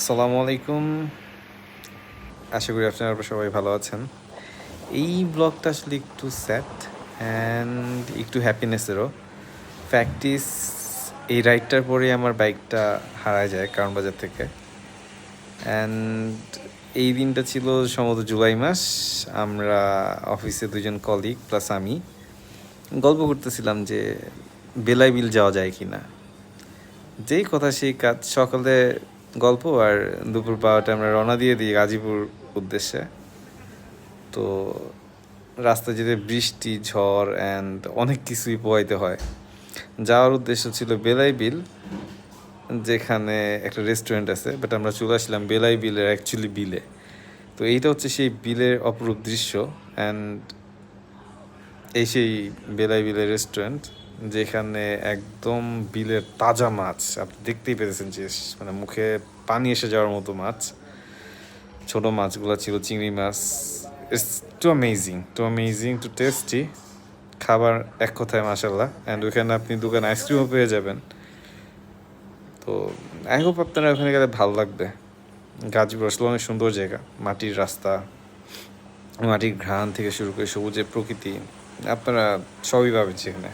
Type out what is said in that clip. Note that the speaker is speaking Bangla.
আসসালামু আলাইকুম। আশা করি আপনারা সবাই ভালো আছেন। এই ব্লগটা আসলে একটু স্যাড অ্যান্ড একটু হ্যাপিনেসেরও। ফ্যাক্ট ইজ এই রাইডটার পরেই আমার বাইকটা হারায় যায় কারণ বাজার থেকে। অ্যান্ড এই দিনটা ছিল সম্ভবত জুলাই মাস। আমরা অফিসে দুজন কলিগ প্লাস আমি গল্প করতেছিলাম যে বেলাই বিল যাওয়া যায় কি না। যেই কথা সেই কাজ, সকালে গল্প আর দুপুর 12টায় আমরা রওনা দিয়ে দিই গাজীপুর উদ্দেশ্যে। তো রাস্তায় যেতে বৃষ্টি, ঝড় অ্যান্ড অনেক কিছুই পোহাইতে হয়। যাওয়ার উদ্দেশ্য ছিল বেলাই বিল, যেখানে একটা রেস্টুরেন্ট আছে, বাট আমরা চলে আসলাম বেলাই বিলের অ্যাকচুয়ালি বিলে। তো এইটা হচ্ছে সেই বিলের অপরূপ দৃশ্য অ্যান্ড এই সেই বেলাই বিলের রেস্টুরেন্ট, যেখানে একদম বিলের তাজা মাছ আপনি দেখতেই পেরেছেন, যে মানে মুখে পানি এসে যাওয়ার মতো মাছ। ছোট মাছগুলো ছিল চিংড়ি মাছ। It's too amazing too tasty. খাবার এক কথায় মাশাল্লাহ। অ্যান্ড ওইখানে আপনি দোকানে আইসক্রিমও পেয়ে যাবেন। তো আই হোপ আপনারা ওখানে গেলে ভালো লাগবে। গাজীপুর আসলে অনেক সুন্দর জায়গা, মাটির রাস্তা, মাটির ঘ্রাণ থেকে শুরু করে সবুজের প্রকৃতি আপনারা সবই পাবেন সেখানে।